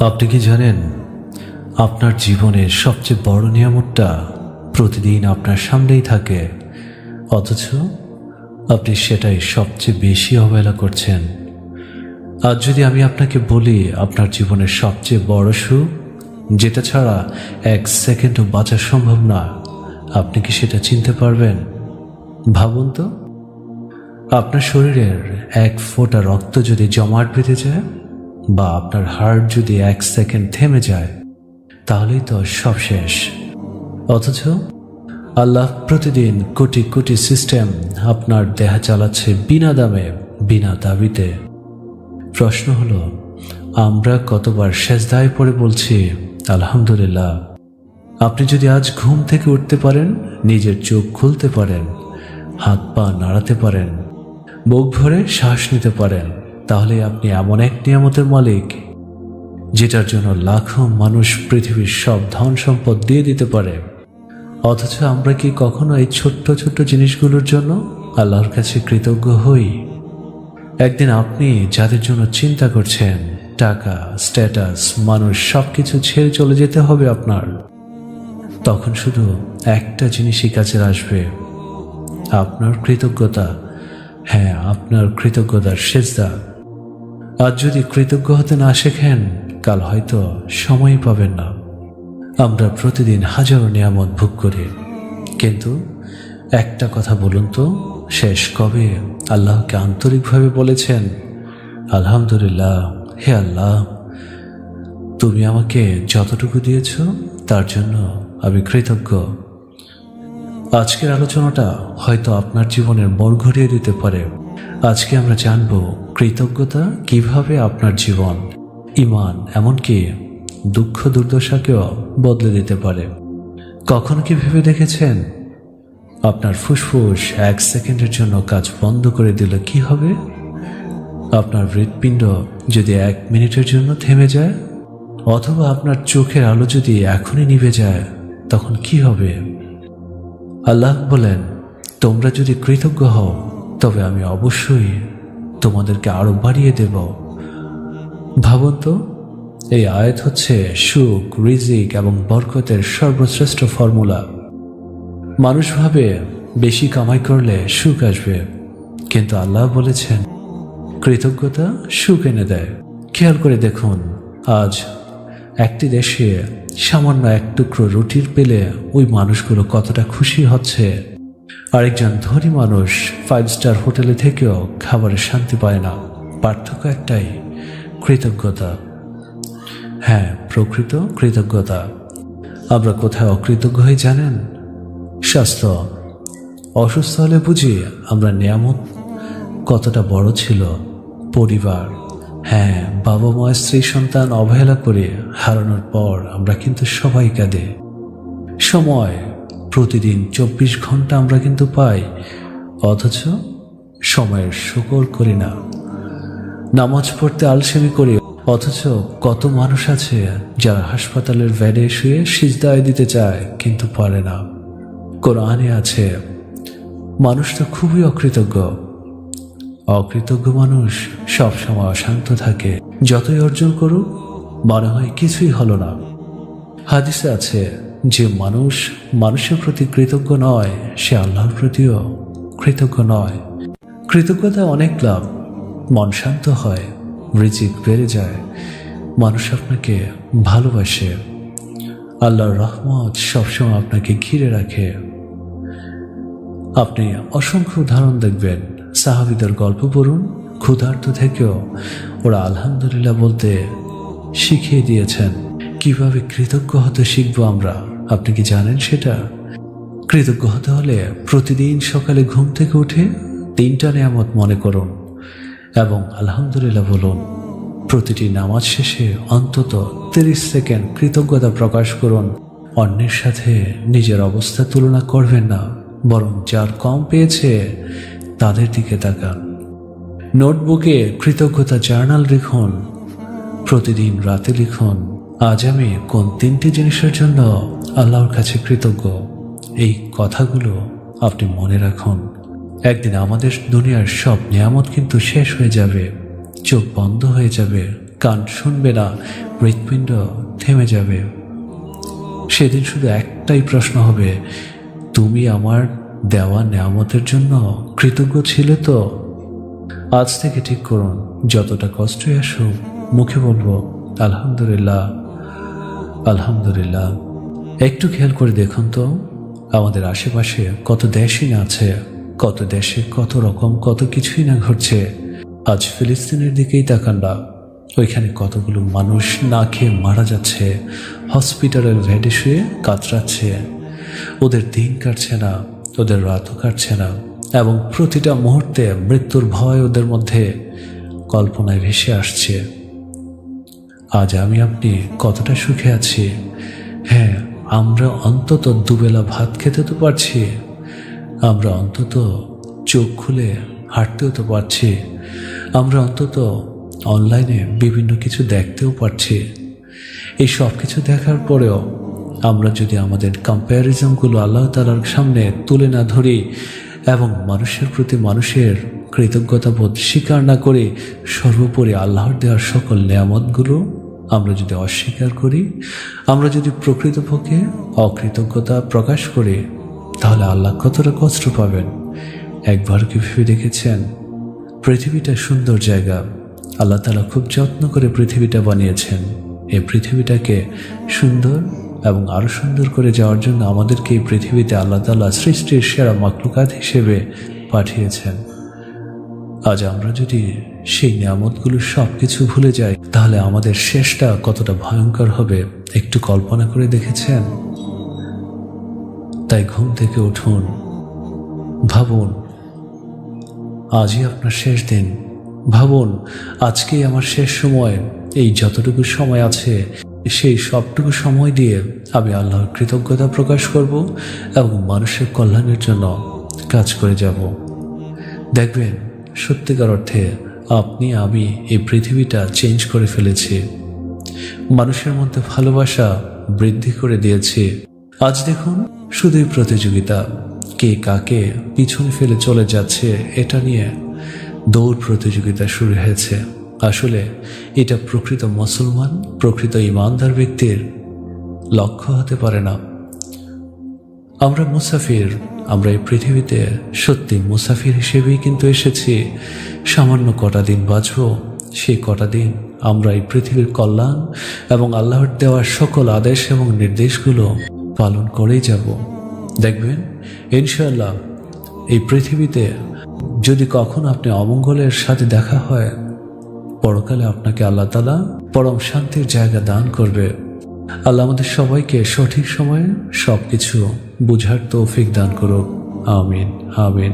আপনি কি জানেন আপনার জীবনের সবচেয়ে বড় নিয়ামতটা প্রতিদিন আপনার সামনেই থাকে, অথচ আপনি সেটাই সবচেয়ে বেশি অবহেলা করছেন। আজ যদি আমি আপনাকে বলি আপনার জীবনের সবচেয়ে বড় সুখ যেটা ছাড়া 1 সেকেন্ডও বাঁচা সম্ভব না, আপনি কি সেটা চিনতে পারবেন? ভাবুন তো, আপনার শরীরের 1 ফোঁটা রক্ত যদি জমাট বেঁধে যায় বা আপনার হার্ট যদি 1 সেকেন্ড থেমে যায়, তাহলেই তো সব শেষ। অথচ আল্লাহ প্রতিদিন কোটি কোটি সিস্টেম আপনার দেহা চালাচ্ছে বিনা দামে, বিনা দাবিতে। প্রশ্ন হলো, আমরা কতবার সেজদায় পড়ে বলছি আলহামদুলিল্লাহ? আপনি যদি আজ ঘুম থেকে উঠতে পারেন, নিজের চোখ খুলতে পারেন, হাত পা নাড়াতে পারেন, বুক ভরে শ্বাস নিতে পারেন, তাহলে আপনি এমন এক নিয়ামতের মালিক যেটার জন্য লাখো মানুষ পৃথিবীর সব ধন সম্পদ দিয়ে দিতে পারে। অথচ আমরা কি কখনো এই ছোট্ট ছোট্ট জিনিসগুলোর জন্য আল্লাহর কাছে কৃতজ্ঞ হই? একদিন আপনি যাদের জন্য চিন্তা করছেন, টাকা, স্ট্যাটাস, মানুষ, সবকিছু ছেড়ে চলে যেতে হবে আপনার, তখন শুধু একটা জিনিসই কাছে আসবে, আপনার কৃতজ্ঞতা। হ্যাঁ, আপনার কৃতজ্ঞতার সেজদা। আজ যদি কৃতজ্ঞ হতে না শেখেন, কাল হয়তো সময়ই পাবেন না। আমরা প্রতিদিন হাজারো নিয়ামত ভোগ করি, কিন্তু একটা কথা বলুন তো, শেষ কবে আল্লাহকে আন্তরিকভাবে বলেছেন আলহামদুলিল্লাহ, হে আল্লাহ, তুমি আমাকে যতটুকু দিয়েছ তার জন্য আমি কৃতজ্ঞ। আজকের আলোচনাটা হয়তো আপনার জীবনের মোড় ঘুরিয়ে দিতে পারে। আজকে আমরা জানব কৃতজ্ঞতা কিভাবে আপনার জীবন, ঈমান, এমনকি দুঃখ দুর্দশাকেও বদলে দিতে পারে। কখনো কি ভেবে দেখেছেন আপনার ফুসফুস 1 সেকেন্ডের জন্য কাজ বন্ধ করে দিলে কি হবে? আপনার হৃৎপিণ্ড যদি 1 মিনিটের জন্য থেমে যায়, অথবা আপনার চোখের আলো যদি এখনই নিভে যায়, তখন কি হবে? আল্লাহ বলেন, তোমরা যদি কৃতজ্ঞ হও তবে আমি অবশ্যই তোমাদেরকে আরো বাড়িয়ে দেব। ভাবুন তো, এই আয়াত হচ্ছে সুখ, রিজিক এবং বরকতের সর্বশ্রেষ্ঠ ফর্মুলা। মানুষ ভাবে বেশি কামাই করলে সুখ আসবে, কিন্তু আল্লাহ বলেছেন কৃতজ্ঞতা সুখ এনে দেয়। খেয়াল করে দেখুন, আজ একটি দেশে সামান্য 1 টুকরো রুটির পেলে ওই মানুষগুলো কতটা খুশি হচ্ছে। আরেকজন ধনী মানুষ 5 স্টার হোটেলে থেকেও খাবারের শান্তি পায় না। পার্থক্য একটাই, কৃতজ্ঞতা। হ্যাঁ, প্রকৃত কৃতজ্ঞতা। আমরা কোথায় অকৃতজ্ঞ হয়ে জানেন? স্বাস্থ্য। অসুস্থ হলে বুঝি আমরা নিয়ামত কতটা বড় ছিল। পরিবার। হ্যাঁ, বাবা মা, স্ত্রী, সন্তান অবহেলা করে হারানোর পর আমরা কিন্তু সবাই কাঁদে। সময়, প্রতিদিন 24 ঘন্টা আমরা কিন্তু পাই, অথচ সময়ের শুকর করি না। নামাজ পড়তে আলসেমি করি, অথচ কত মানুষ আছে যারা হাসপাতালের বেডে শুয়ে সিজদায় দিতে চায় কিন্তু পারে না। কোরআনে আছে, মানুষ তো খুবই অকৃতজ্ঞ। অকৃতজ্ঞ মানুষ সবসময় অশান্ত থাকে, যতই অর্জন করুক মনে হয় কিছুই হলো না। হাদিসে আছে, যে মানুষ মানুষের প্রতি কৃতজ্ঞ নয়, সে আল্লাহর প্রতিও কৃতজ্ঞ নয়। কৃতজ্ঞতা অনেক লাভ, মন শান্ত হয়, রিজিক বেড়ে যায়, মানুষ আপনাকে ভালোবাসে, আল্লাহর রহমত সবসময় আপনাকে ঘিরে রাখে। আপনি অসংখ্য উদাহরণ দেখবেন। সাহাবীদের গল্প পড়ুন, ক্ষুধার্ত থেকেও ওরা আলহামদুলিল্লাহ বলতে শিখিয়ে দিয়েছেন। কিভাবে কৃতজ্ঞ হতে শিখবো আমরা, আপনি কি জানেন সেটা? কৃতজ্ঞ হতে হলে প্রতিদিন সকালে ঘুম থেকে উঠে 3টা নিয়ামত মনে করুন এবং আলহামদুলিল্লাহ বলুন। প্রতিটি নামাজ শেষে অন্তত 30 সেকেন্ড কৃতজ্ঞতা প্রকাশ করুন। অন্যের সাথে নিজের অবস্থা তুলনা করবেন না, বরং যার কম পেয়েছে তাদের দিকে তাকান। নোটবুকে কৃতজ্ঞতা জার্নাল লিখুন। প্রতিদিন রাতে লিখুন, আজ আমি কোন 3টি জিনিসের জন্য আল্লাহর কাছে কৃতজ্ঞ। এই কথাগুলো আপনি মনে রাখুন। একদিন আমাদের দুনিয়ার সব নিয়ামত কিন্তু শেষ হয়ে যাবে, চোখ বন্ধ হয়ে যাবে, কান শুনবে না, হৃৎপিণ্ড থেমে যাবে। সেদিন শুধু একটাই প্রশ্ন হবে, তুমি আমার দেওয়া নেয়ামতের জন্য কৃতজ্ঞ ছিলে তো? আজ থেকে ঠিক করুন, যতটা কষ্টই আসুক মুখে বলবো আলহামদুলিল্লাহ, আলহামদুলিল্লাহ। একটু খেয়াল করে দেখুন তো, আমাদের আশেপাশে কত দেশই না আছে, কত দেশে কত রকম কত কিছুই না ঘটছে। আজ ফিলিস্তিনের দিকেই তাকান না, ওইখানে কতগুলো মানুষ না খেয়ে মারা যাচ্ছে, হসপিটালের বেডে শুয়ে কাতরাচ্ছে। ওদের দিন কাটছে না, ওদের রাতও কাটছে না, এবং প্রতিটা মুহূর্তে মৃত্যুর ভয় ওদের মধ্যে কল্পনায় ভেসে আসছে। আজ আমি আপনি কতটা সুখে আছি। হ্যাঁ, আমরা অন্তত দুবেলা ভাত খেতে তো পারছি, আমরা অন্তত চোখ খুলে হাঁটতেও তো পারছি, আমরা অন্তত অনলাইনে বিভিন্ন কিছু দেখতেও পারছি। এই সব কিছু দেখার পরেও আমরা যদি আমাদের কম্প্যারিজনগুলো আল্লাহ তাআলার সামনে তুলে না ধরি এবং মানুষের প্রতি মানুষের কৃতজ্ঞতা বোধ স্বীকার না করে সর্বোপরি আল্লাহর দেওয়ার সকল নেয়ামতগুলো আমরা যদি অস্বীকার করি, আমরা যদি প্রকৃতপক্ষে অকৃতজ্ঞতা প্রকাশ করি, তাহলে আল্লাহ কতটা কষ্ট পাবেন। একবার কি ভেবে দেখেছেন? পৃথিবীটা সুন্দর জায়গা, আল্লাহ তাআলা খুব যত্ন করে পৃথিবীটা বানিয়েছেন। এই পৃথিবীটাকে সুন্দর এবং আরো সুন্দর করে যাওয়ার জন্য আমাদেরকে এই পৃথিবীতে আল্লাহ তাআলা সৃষ্টির সেরা মাখলুকাত হিসেবে পাঠিয়েছেন। আজ আমরা যদি সেই নিয়ামতগুলো সব কিছু ভুলে যাই, তাহলে আমাদের শেষটা কতটা ভয়ঙ্কর হবে একটু কল্পনা করে দেখেছেন? তাই ঘুম থেকে উঠুন, ভাবুন আজই আপনার শেষ দিন, ভাবুন আজকেই আমার শেষ সময়। এই যতটুকু সময় আছে সেই সবটুকু সময় দিয়ে আমি আল্লাহর কৃতজ্ঞতা প্রকাশ করব এবং মানুষের কল্যাণের জন্য কাজ করে যাব। দেখবেন সত্যিকার অর্থে আপনি আমি এই পৃথিবীটা চেঞ্জ করে ফেলেছি, মানুষের মধ্যে ভালোবাসা বৃদ্ধি করে দিয়েছি। আজ দেখুন শুধুই প্রতিযোগিতা, কে কাকে পিছনে ফেলে চলে যাচ্ছে এটা নিয়ে দৌড় প্রতিযোগিতা শুরু হয়েছে। আসলে এটা প্রকৃত মুসলমান, প্রকৃত ইমানদার ব্যক্তির লক্ষ্য হতে পারে না। আমরা মুসাফির, আমরা এই পৃথিবীতে সত্যি মুসাফির হিসেবেই কিন্তু এসেছি। সামান্য কটা দিন বাঁচব, সেই কটা দিন আমরা এই পৃথিবীর কল্যাণ এবং আল্লাহর দেওয়ার সকল আদেশ এবং নির্দেশগুলো পালন করেই যাব। দেখবেন ইনশাআল্লাহ এই পৃথিবীতে যদি কখনো আপনি অমঙ্গলের সাথে দেখা হয়, পরকালে আপনাকে আল্লাহ তাআলা পরম শান্তির জায়গা দান করবে। আল্লাহ আমাদের সবাইকে সঠিক সময়ে সবকিছু বুঝার তৌফিক দান করুক। আমিন, আমিন।